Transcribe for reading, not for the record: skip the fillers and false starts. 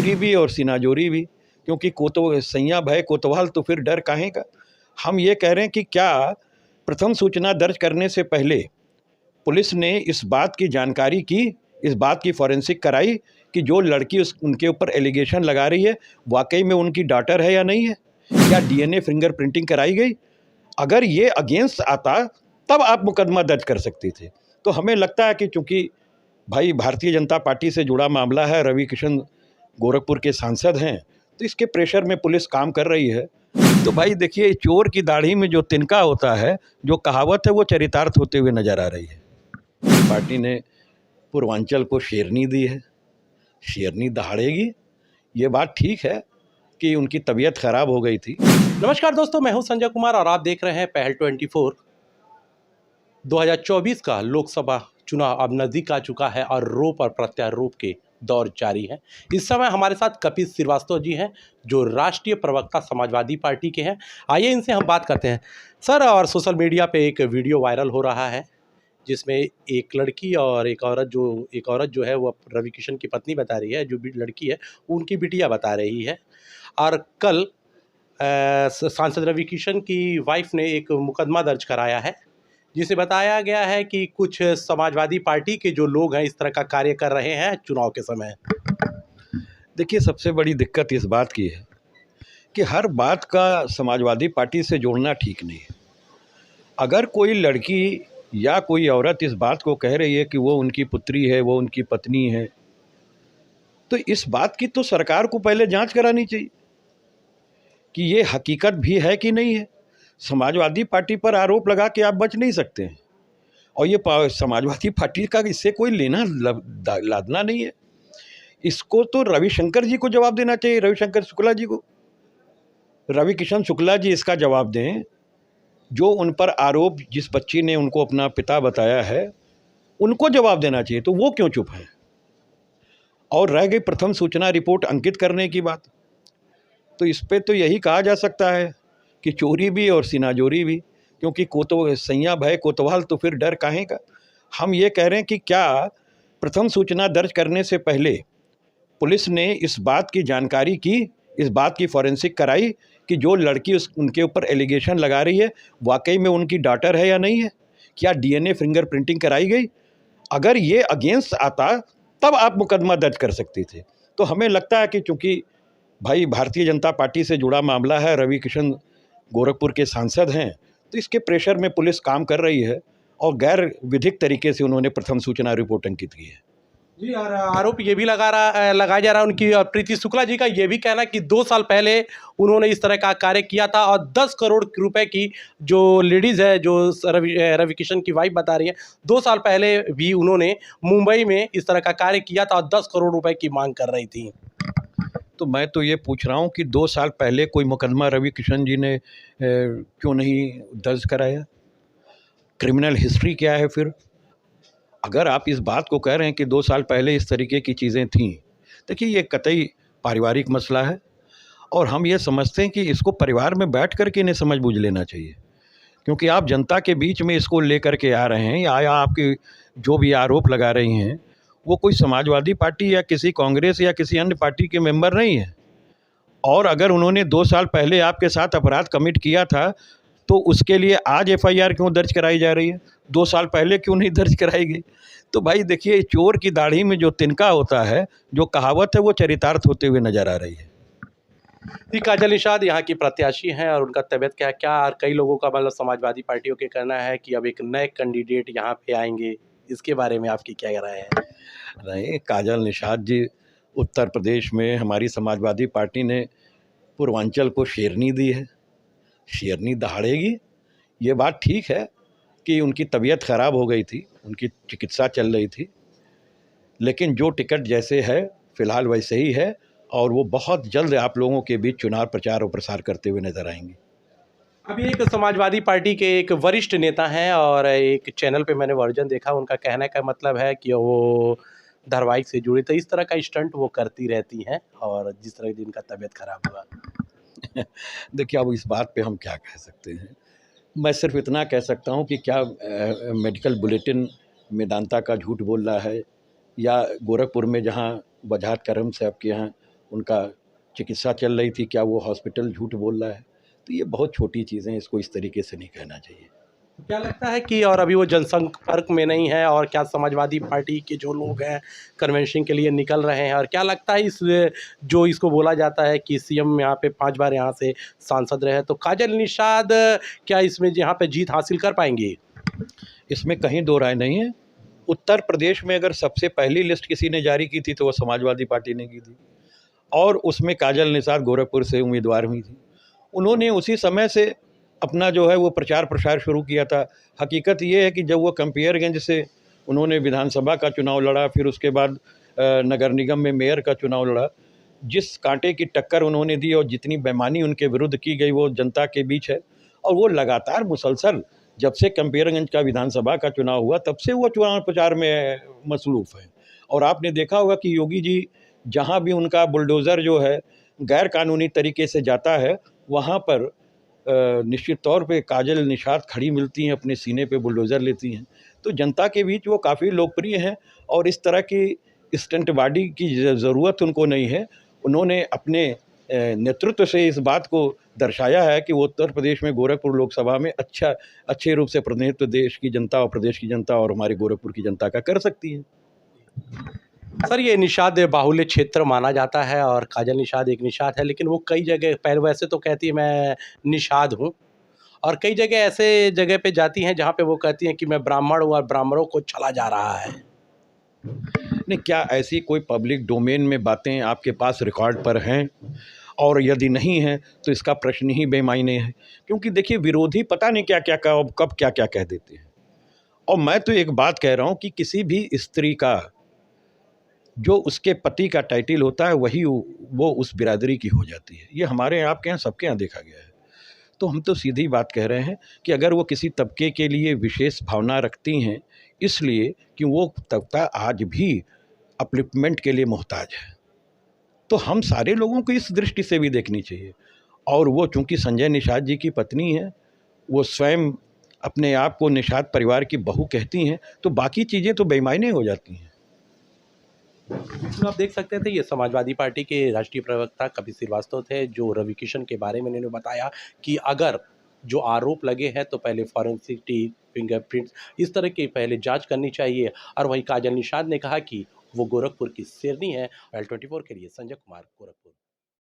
चोरी भी और सीनाजोरी भी, क्योंकि कोतो सैयाँ भय कोतवाल तो फिर डर काहे का। हम ये कह रहे हैं कि क्या प्रथम सूचना दर्ज करने से पहले पुलिस ने इस बात की जानकारी की, इस बात की फॉरेंसिक कराई कि जो लड़की उनके ऊपर एलिगेशन लगा रही है वाकई में उनकी डॉटर है या नहीं है? क्या डीएनए फिंगरप्रिंटिंग कराई गई? अगर ये अगेंस्ट आता तब आप मुकदमा दर्ज कर सकते थे। तो हमें लगता है कि चूँकि भाई भारतीय जनता पार्टी से जुड़ा मामला है, रवि किशन गोरखपुर के सांसद हैं, तो इसके प्रेशर में पुलिस काम कर रही है। तो भाई देखिए, चोर की दाढ़ी में जो तिनका होता है, जो कहावत है, वो चरितार्थ होते हुए नज़र आ रही है। पार्टी ने पूर्वांचल को शेरनी दी है, शेरनी दहाड़ेगी। ये बात ठीक है कि उनकी तबीयत खराब हो गई थी। नमस्कार दोस्तों, मैं हूं संजय कुमार और आप देख रहे हैं पहल 24। 2024 का लोकसभा चुनाव अब नज़दीक आ चुका है और रोप और प्रत्यारोप के दौर जारी है। इस समय हमारे साथ कपिल श्रीवास्तव जी हैं, जो राष्ट्रीय प्रवक्ता समाजवादी पार्टी के हैं। आइए इनसे हम बात करते हैं। सर, और सोशल मीडिया पे एक वीडियो वायरल हो रहा है जिसमें एक लड़की और एक औरत जो है वो रवि किशन की पत्नी बता रही है, जो लड़की है उनकी बिटिया बता रही है। और कल सांसद रवि किशन की वाइफ ने एक मुकदमा दर्ज कराया है, जिसे बताया गया है कि कुछ समाजवादी पार्टी के जो लोग हैं इस तरह का कार्य कर रहे हैं चुनाव के समय। देखिए, सबसे बड़ी दिक्कत इस बात की है कि हर बात का समाजवादी पार्टी से जोड़ना ठीक नहीं है। अगर कोई लड़की या कोई औरत इस बात को कह रही है कि वो उनकी पुत्री है, वो उनकी पत्नी है, तो इस बात की तो सरकार को पहले जांच करानी चाहिए कि ये हकीकत भी है कि नहीं है। समाजवादी पार्टी पर आरोप लगा के आप बच नहीं सकते हैं, और ये समाजवादी पार्टी का इससे कोई लेना लादना नहीं है। इसको तो रविशंकर जी को जवाब देना चाहिए, रविशंकर शुक्ला जी को। रवि किशन शुक्ला जी इसका जवाब दें। जो उन पर आरोप, जिस बच्ची ने उनको अपना पिता बताया है, उनको जवाब देना चाहिए, तो वो क्यों चुप हैं? और रह गई प्रथम सूचना रिपोर्ट अंकित करने की बात, तो इस पे तो यही कहा जा सकता है कि चोरी भी और सीनाजोरी भी, क्योंकि सैयाँ भय कोतवाल तो फिर डर काहे का। हम ये कह रहे हैं कि क्या प्रथम सूचना दर्ज करने से पहले पुलिस ने इस बात की जानकारी की, इस बात की फॉरेंसिक कराई कि जो लड़की उनके ऊपर एलिगेशन लगा रही है वाकई में उनकी डॉटर है या नहीं है? क्या डीएनए फिंगरप्रिंटिंग कराई गई? अगर ये अगेंस्ट आता तब आप मुकदमा दर्ज कर सकते थे। तो हमें लगता है कि चूँकि भाई भारतीय जनता पार्टी से जुड़ा मामला है, रवि किशन गोरखपुर के सांसद हैं, तो इसके प्रेशर में पुलिस काम कर रही है और गैर विधिक तरीके से उन्होंने प्रथम सूचना रिपोर्ट अंकित की है। जी, और आरोप ये भी लगाया जा रहा है उनकी, और प्रीति शुक्ला जी का ये भी कहना कि 2 साल पहले उन्होंने इस तरह का कार्य किया था और 10 करोड़ रुपए की जो लेडीज़ है, जो रवि किशन की वाइफ बता रही है, 2 साल पहले भी उन्होंने मुंबई में इस तरह का कार्य किया था और 10 करोड़ रुपए की मांग कर रही थी। तो मैं तो ये पूछ रहा हूँ कि 2 साल पहले कोई मुकदमा रवि किशन जी ने क्यों नहीं दर्ज कराया? क्रिमिनल हिस्ट्री क्या है फिर? अगर आप इस बात को कह रहे हैं कि 2 साल पहले इस तरीके की चीज़ें थीं, देखिए ये कतई पारिवारिक मसला है और हम ये समझते हैं कि इसको परिवार में बैठ कर के इन्हें समझ बूझ लेना चाहिए, क्योंकि आप जनता के बीच में इसको लेकर के आ रहे हैं, या आपकी जो भी आरोप लगा रही हैं वो कोई समाजवादी पार्टी या किसी कांग्रेस या किसी अन्य पार्टी के मेंबर नहीं है। और अगर उन्होंने 2 साल पहले आपके साथ अपराध कमिट किया था, तो उसके लिए आज एफआईआर क्यों दर्ज कराई जा रही है? 2 साल पहले क्यों नहीं दर्ज कराई गई? तो भाई देखिए, चोर की दाढ़ी में जो तिनका होता है, जो कहावत है, वो चरितार्थ होते हुए नज़र आ रही है। जी, काजल निषाद यहाँ की प्रत्याशी हैं और उनका तबीयत क्या और कई लोगों का मतलब समाजवादी पार्टियों के कहना है कि अब एक नए कैंडिडेट यहाँ पे आएंगे। इसके बारे में आपकी क्या राय है? नहीं, काजल निषाद जी, उत्तर प्रदेश में हमारी समाजवादी पार्टी ने पूर्वांचल को शेरनी दी है, शेरनी दहाड़ेगी। ये बात ठीक है कि उनकी तबीयत खराब हो गई थी, उनकी चिकित्सा चल रही थी, लेकिन जो टिकट जैसे है फ़िलहाल वैसे ही है और वो बहुत जल्द आप लोगों के बीच चुनाव प्रचार और प्रसार करते हुए नज़र आएंगे। अभी एक समाजवादी पार्टी के एक वरिष्ठ नेता हैं और एक चैनल पे मैंने वर्जन देखा, उनका कहने का मतलब है कि वो धारावाहिक से जुड़ी, तो इस तरह का स्टंट वो करती रहती हैं और जिस तरह जिनका तबीयत खराब हुआ। देखिए, अब इस बात पे हम क्या कह सकते हैं? मैं सिर्फ इतना कह सकता हूँ कि क्या मेडिकल बुलेटिन मेदांता का झूठ बोल रहा है, या गोरखपुर में जहाँ वजाहत करम से आपके यहाँ उनका चिकित्सा चल रही थी, क्या वो हॉस्पिटल झूठ बोल रहा है? तो ये बहुत छोटी चीज़ें हैं, इसको इस तरीके से नहीं कहना चाहिए। क्या लगता है कि और अभी वो जनसंपर्क में नहीं है, और क्या समाजवादी पार्टी के जो लोग हैं कन्वेंशन के लिए निकल रहे हैं, और क्या लगता है इस जो इसको बोला जाता है कि सीएम यहाँ पे 5 बार यहाँ से सांसद रहे, तो काजल निषाद क्या इसमें यहाँ पे जीत हासिल कर पाएंगे? इसमें कहीं दो राय नहीं है। उत्तर प्रदेश में अगर सबसे पहली लिस्ट किसी ने जारी की थी तो वो समाजवादी पार्टी ने की थी, और उसमें काजल निषाद गोरखपुर से उम्मीदवार हुई थी। उन्होंने उसी समय से अपना जो है वो प्रचार प्रसार शुरू किया था। हकीकत ये है कि जब वो कंपियरगंज से उन्होंने विधानसभा का चुनाव लड़ा, फिर उसके बाद नगर निगम में मेयर का चुनाव लड़ा, जिस कांटे की टक्कर उन्होंने दी और जितनी बेईमानी उनके विरुद्ध की गई वो जनता के बीच है। और वो लगातार मुसलसल जब से कंपियरगंज का विधानसभा का चुनाव हुआ तब से वो चुनाव प्रचार में मसरूफ़ है। और आपने देखा होगा कि योगी जी जहाँ भी उनका बुलडोज़र जो है गैर कानूनी तरीके से जाता है, वहाँ पर निश्चित तौर पे काजल निषाद खड़ी मिलती हैं, अपने सीने पे बुलडोज़र लेती हैं। तो जनता के बीच वो काफ़ी लोकप्रिय हैं, और इस तरह की स्टंटबाजी की ज़रूरत उनको नहीं है। उन्होंने अपने नेतृत्व से इस बात को दर्शाया है कि वो उत्तर प्रदेश में गोरखपुर लोकसभा में अच्छे रूप से प्रतिनिधित्व देश की जनता और प्रदेश की जनता और हमारे गोरखपुर की जनता का कर सकती है। सर, ये निषाद बाहुल्य क्षेत्र माना जाता है और काजल निषाद एक निषाद है, लेकिन वो कई जगह पहले वैसे तो कहती है मैं निषाद हूँ, और कई जगह ऐसे जगह पे जाती हैं जहाँ पे वो कहती हैं कि मैं ब्राह्मण हूँ और ब्राह्मणों को चला जा रहा है। नहीं, क्या ऐसी कोई पब्लिक डोमेन में बातें आपके पास रिकॉर्ड पर हैं? और यदि नहीं है तो इसका प्रश्न ही बेमायने है, क्योंकि देखिए विरोधी पता नहीं क्या क्या कब क्या क्या कह देते हैं। और मैं तो एक बात कह रहा हूँ कि किसी भी स्त्री का जो उसके पति का टाइटल होता है वही वो उस बिरादरी की हो जाती है। ये हमारे यहाँ आपके यहाँ सबके यहाँ देखा गया है। तो हम तो सीधी बात कह रहे हैं कि अगर वो किसी तबके के लिए विशेष भावना रखती हैं इसलिए कि वो तबका आज भी अपलिफ्टमेंट के लिए मोहताज है, तो हम सारे लोगों को इस दृष्टि से भी देखनी चाहिए। और वो चूँकि संजय निषाद जी की पत्नी है, वो स्वयं अपने आप को निषाद परिवार की बहू कहती हैं, तो बाकी चीज़ें तो बेमायने हो जाती हैं। तो आप देख सकते थे ये समाजवादी पार्टी के राष्ट्रीय प्रवक्ता कपिल श्रीवास्तव थे, जो रवि किशन के बारे में इन्होंने बताया कि अगर जो आरोप लगे हैं तो पहले फॉरेंसिक टीम, फिंगरप्रिंट्स इस तरह की पहले जांच करनी चाहिए। और वहीं काजल निषाद ने कहा कि वो गोरखपुर की शेरनी है। L24 के लिए संजय कुमार, गोरखपुर।